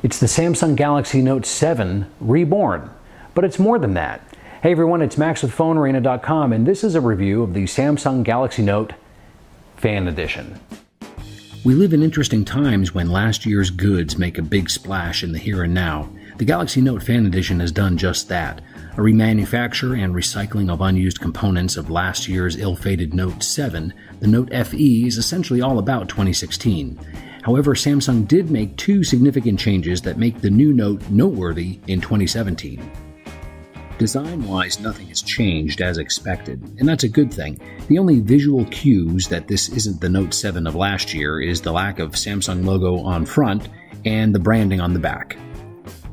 It's the Samsung Galaxy Note 7 reborn, but it's more than that. Hey everyone, it's Max with PhoneArena.com, and this is a review of the Samsung Galaxy Note Fan Edition. We live in interesting times when last year's goods make a big splash in the here and now. The Galaxy Note Fan Edition has done just that. A remanufacture and recycling of unused components of last year's ill-fated Note 7, the Note FE is essentially all about 2016. However, Samsung did make two significant changes that make the new Note noteworthy in 2017. Design-wise, nothing has changed as expected, and that's a good thing. The only visual cues that this isn't the Note 7 of last year is the lack of Samsung logo on front and the branding on the back.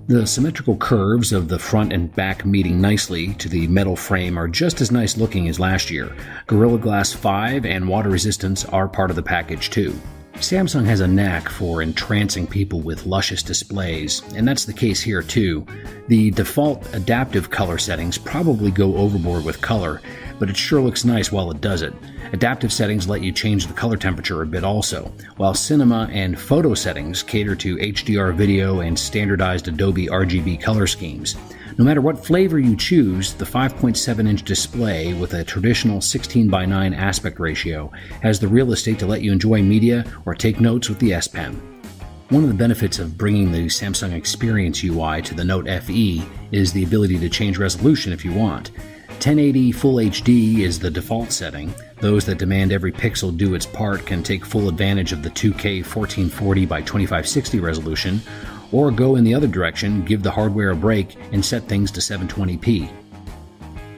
The symmetrical curves of the front and back meeting nicely to the metal frame are just as nice looking as last year. Gorilla Glass 5 and water resistance are part of the package too. Samsung has a knack for entrancing people with luscious displays, and that's the case here too. The default adaptive color settings probably go overboard with color, but it sure looks nice while it does it. Adaptive settings let you change the color temperature a bit also, while cinema and photo settings cater to HDR video and standardized Adobe RGB color schemes. No matter what flavor you choose, the 5.7-inch display with a traditional 16:9 aspect ratio has the real estate to let you enjoy media or take notes with the S Pen. One of the benefits of bringing the Samsung Experience UI to the Note FE is the ability to change resolution if you want. 1080 Full HD is the default setting. Those that demand every pixel do its part can take full advantage of the 2K 1440 by 2560 resolution, or go in the other direction, give the hardware a break, and set things to 720p.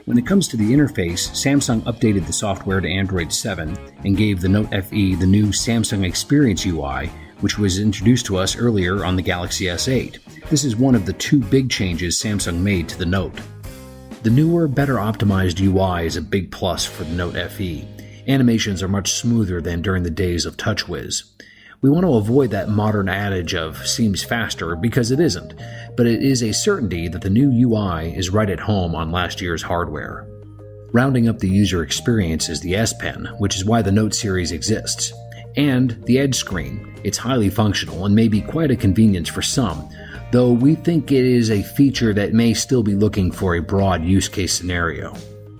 When it comes to the interface, Samsung updated the software to Android 7 and gave the Note FE the new Samsung Experience UI, which was introduced to us earlier on the Galaxy S8. This is one of the two big changes Samsung made to the Note. The newer, better optimized UI is a big plus for the Note FE. Animations are much smoother than during the days of TouchWiz. We want to avoid that modern adage of seems faster because it isn't, but it is a certainty that the new UI is right at home on last year's hardware. Rounding up the user experience is the S Pen, which is why the Note series exists, and the Edge screen. It's highly functional and may be quite a convenience for some, though we think it is a feature that may still be looking for a broad use case scenario.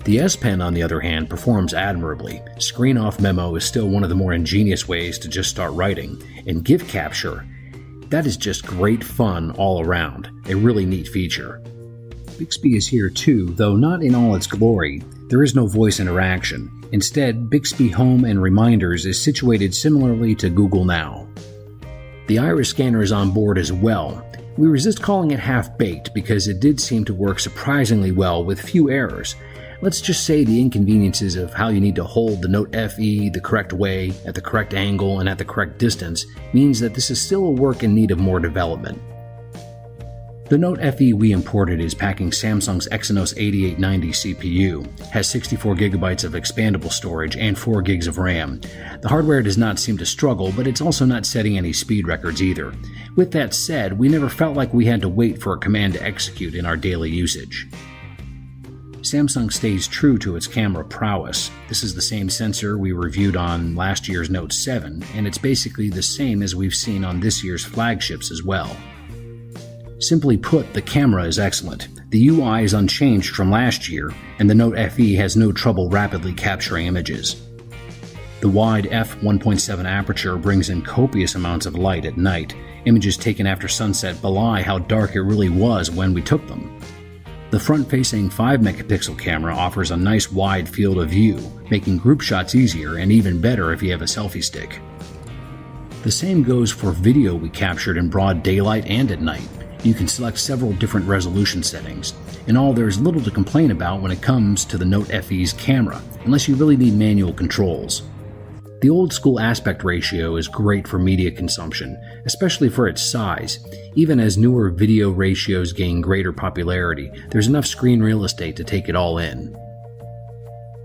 The S Pen, on the other hand, performs admirably. Screen-off memo is still one of the more ingenious ways to just start writing, and GIF capture, that is just great fun all around. A really neat feature. Bixby is here too, though not in all its glory. There is no voice interaction. Instead, Bixby Home and Reminders is situated similarly to Google Now. The iris scanner is on board as well. We resist calling it half-baked because it did seem to work surprisingly well with few errors. Let's just say the inconveniences of how you need to hold the Note FE the correct way, at the correct angle, and at the correct distance means that this is still a work in need of more development. The Note FE we imported is packing Samsung's Exynos 8890 CPU, has 64 GB of expandable storage, and 4 GB of RAM. The hardware does not seem to struggle, but it's also not setting any speed records either. With that said, we never felt like we had to wait for a command to execute in our daily usage. Samsung stays true to its camera prowess. This is the same sensor we reviewed on last year's Note 7, and it's basically the same as we've seen on this year's flagships as well. Simply put, the camera is excellent. The UI is unchanged from last year, and the Note FE has no trouble rapidly capturing images. The wide f1.7 aperture brings in copious amounts of light at night. Images taken after sunset belie how dark it really was when we took them. The front-facing 5-megapixel camera offers a nice wide field of view, making group shots easier and even better if you have a selfie stick. The same goes for video we captured in broad daylight and at night. You can select several different resolution settings. In all, there's little to complain about when it comes to the Note FE's camera, unless you really need manual controls. The old-school aspect ratio is great for media consumption, especially for its size. Even as newer video ratios gain greater popularity, there's enough screen real estate to take it all in.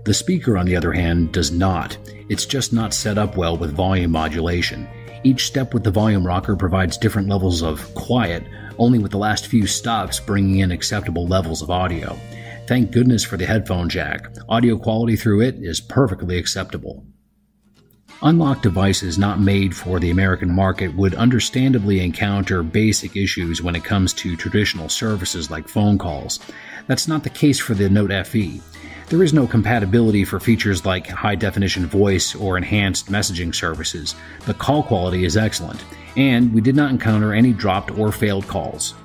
The speaker, on the other hand, does not. It's just not set up well with volume modulation. Each step with the volume rocker provides different levels of quiet, only with the last few stops bringing in acceptable levels of audio. Thank goodness for the headphone jack. Audio quality through it is perfectly acceptable. Unlocked devices not made for the American market would understandably encounter basic issues when it comes to traditional services like phone calls. That's not the case for the Note FE. There is no compatibility for features like high-definition voice or enhanced messaging services, but call quality is excellent, and we did not encounter any dropped or failed calls.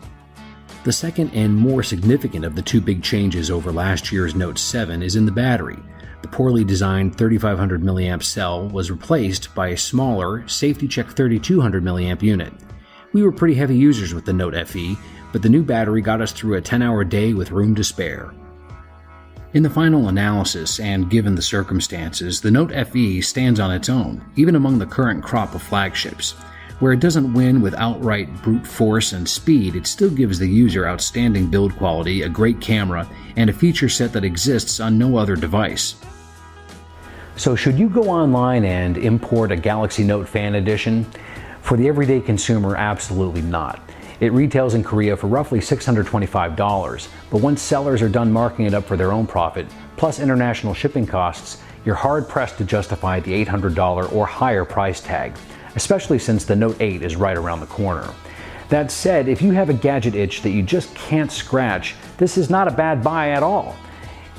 The second and more significant of the two big changes over last year's Note 7 is in the battery. The poorly designed 3500 mAh cell was replaced by a smaller, Safety Check 3200 mAh unit. We were pretty heavy users with the Note FE, but the new battery got us through a 10-hour day with room to spare. In the final analysis, and given the circumstances, the Note FE stands on its own, even among the current crop of flagships. Where it doesn't win with outright brute force and speed, it still gives the user outstanding build quality, a great camera, and a feature set that exists on no other device. So should you go online and import a Galaxy Note Fan Edition? For the everyday consumer, absolutely not. It retails in Korea for roughly $625, but once sellers are done marking it up for their own profit, plus international shipping costs, you're hard-pressed to justify the $800 or higher price tag, especially since the Note 8 is right around the corner. That said, if you have a gadget itch that you just can't scratch, this is not a bad buy at all.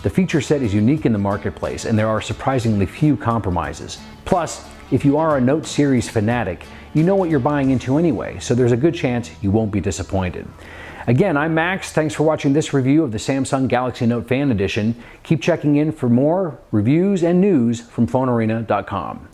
The feature set is unique in the marketplace, and there are surprisingly few compromises. Plus, if you are a Note series fanatic, you know what you're buying into anyway, so there's a good chance you won't be disappointed. Again, I'm Max. Thanks for watching this review of the Samsung Galaxy Note Fan Edition. Keep checking in for more reviews and news from PhoneArena.com.